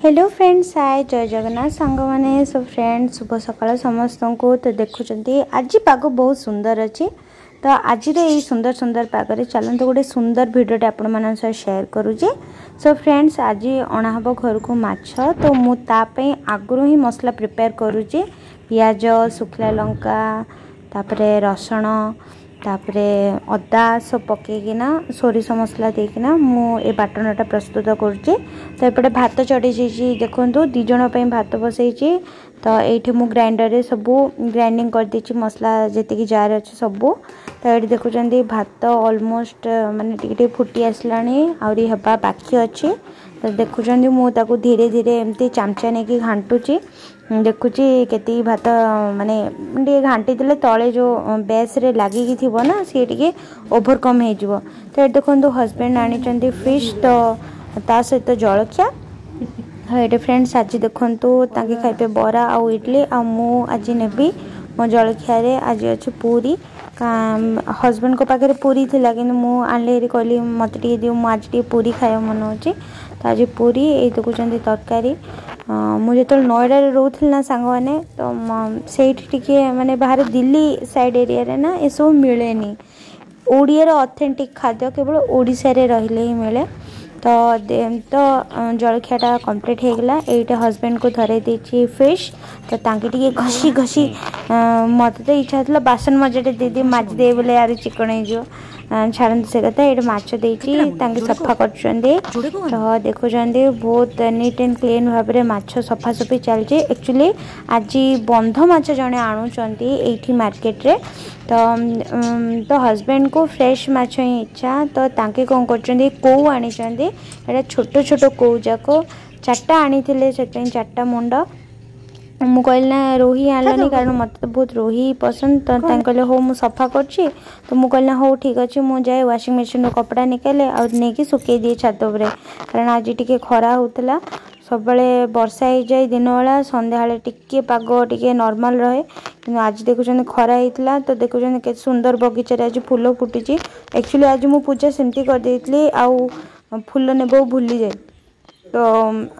Hello friends, हाय जय जगन्नाथ सांग मैंने सब फ्रेंड्स शुभ सकाल समस्त को। तो देखुं आज पाग बहुत सुंदर अच्छी। तो आज ये सुंदर सुंदर पागरे चलते गोटे सुंदर भिडियोटे आपण शेयर करुचे। सो फ्रेंड्स आज अणाहब घर को माछ। तो मुझे आगुरी ही मसला प्रिपेयर करुचे, पियाज सुखला लंका तापरे रसुण तापरे अदा सब पकईकिना सोरिष मसला देकिना मु बाटनटा प्रस्तुत करुचे। तो एपटे भात चढ़ी जाइए, देखो दु जन भात बसई। तो ये मु ग्राइंडर रे सब ग्राइंडिंग कर देछि मसला जी जार अच्छे सबू। तो ये देखुं भात ऑलमोस्ट माने टिके फुटी आसलानी आहरी हवा बाकी अच्छे। तो देखुं मुझे धीरे धीरे एमती चामचा नहीं कि घांटुची, देखुची केती भात माने घांटी देले तले जो बेस रे लागिकी थिबो ना सी टिके ओवरकम हो जिवो। तो ये देखो हस्बैंड आनी फिश, तो ता सहित जलखिया। ये फ्रेंड्स आज देखु ताके खाइबे बरा आउ इडली आ मु आज नेबी मो जलखिया रे आज अच्छे पूरी। हस्बैंड को पाखे पूरी थिला कि मु आनले कहली मत टे दियो, मु आज टे पूरी खाया मन होची। तो आज पूरी ये देखुं तरकारी। मुझे जो नोएडा रोथी ना सांग मैंने, तो से माने बाहर दिल्ली साइड एरिया रे ना ये सब मिले नी। ओडिया ऑथेंटिक खाद्य केवल ओडिशा रे रहिले ही मिले। तो जलखियाटा कंप्लीट हो गला। ये हस्बैंड को धरे देछि फिश। तो तांके टिके घसी घसी मत तो इच्छा था बासन मजाटे दीदी माज दे बोले यार चिकन हो छाड़ते से कथा। ये माछ देती सफा कर। तो देखुं बहुत नीट एंड क्लीन भाव में माछ सफासफी चलती। एक्चुअली आज बंध माछ जड़े आणुंट ये मार्केट रे। तो हस्बैंड को फ्रेश माछ ही इच्छा। तो तांके कौन कर कौ आनी छोट छोट कौ जाक 4टा आनी से 4टा मुंड। मु कहली ना रोही आनलानी कारण मत तो बहुत रोही पसंद। तो कहले हो मु सफा करछि। तो मु कहली हो ठीक अच्छे, मु जाए वाशिंग मशीन रो कपड़ा निकाले और नहीं सुखे दिए छात उपर, कारण आज टिके खरा होतला। सब बड़े वर्षा हो जाए दिन बेला, संध्या टिके पाग टिके नॉर्मल रहे, कि आज देखुं खरा होता। तो देखुं के सुंदर बगीचारे आज फूल फुटी। एक्चुअली आज मु पूजा सेमती कर देइतली आउ फूल नेबो भूली जाए। तो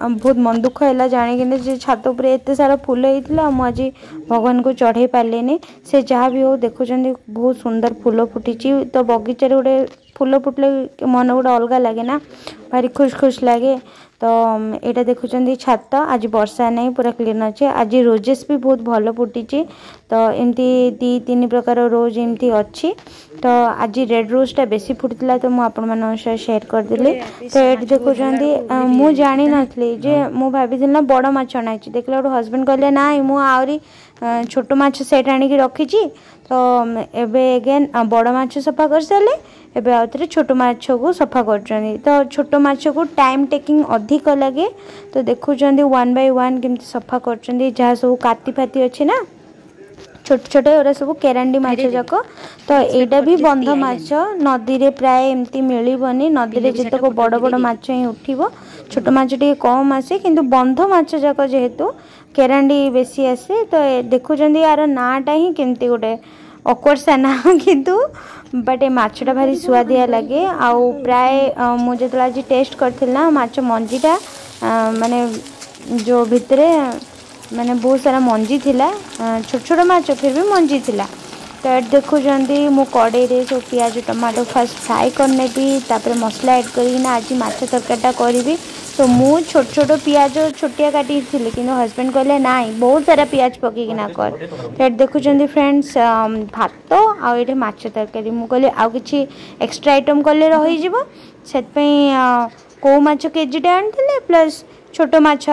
बहुत मन दुख है जाणी छात उपर एत सारा फूल होता आज भगवान को चढ़े पारे। से जहाँ भी हो देखुं बहुत सुंदर फूल फुटी। तो बगीचारे गोटे फूल फुटले मन गोटे अलग लगे ना, भारी खुश खुश लगे। तो यहाँ देखुं छात आज वर्षा नहीं, पूरा क्लीन अच्छे। आज रोजेस भी बहुत भल फुटी। तो एमती 2-3 प्रकार रोज एमती अच्छी। तो आज रेड रोजटा बेसी फुटला, तो मुझे शेयर करदेली। तो ये देखुं मु जानी नथली जे मु भाभी ना बड़ माछ अणाई। देखला हस्बैंड कहले ना मु आहरी छोट माछ सेट आनिकी रखी। तो एबे अगेन बड़ माछ सफा कर सारे, एबे आउथरे छोट माछ को सफा कर। तो छोट माछ को टाइम टेकिंग अधिक लगे। तो देखुं 1 by 1 केमती सफा कर। जहाँ सब काती फाती अच्छे ना छोट छोट एरा सब केरांडी माछ जाक। तो यहाँ भी बंध माछ नदी रे प्राय एमती मिलबनी। नदी रे जितक बड़ बड़ माछ ही उठिबो, छोट माछ टिके कम आसे, किंतु बंध माछ जाक जेहेतु केरांडी बेसी आसे। तो देखुं यार नाटा ही केमती गोटे ऑकवर्ड सा ना, किंतु बट ए माछटा भारी सुआदिया लगे। आउ प्राय मुझे आज टेस्ट करथिला माछ मंजीटा माने जो भितरे माने बहुत सारा मंजी थिला, छोट छोट माछ फिर भी मंजी थिला। तो ये देखुं मु कड़े रे सब पियाज टमाटो फास्ट फ्राए करने भी, तापर मसला ऐड करना आज माछ तरकारीटा करी। तो मु छोट छोट पियाज छोटिया काटी थी, कि हस्बैंड कहले ना बहुत सारा पियाज पकईकिना कर। तो ये देखुं फ्रेंड्स भात आ ये माछ तरकारी। मु कहली आउ किछि एक्स्ट्रा आइटम कले रही से कौ माछ केजीटे आनी प्लस छोट माछ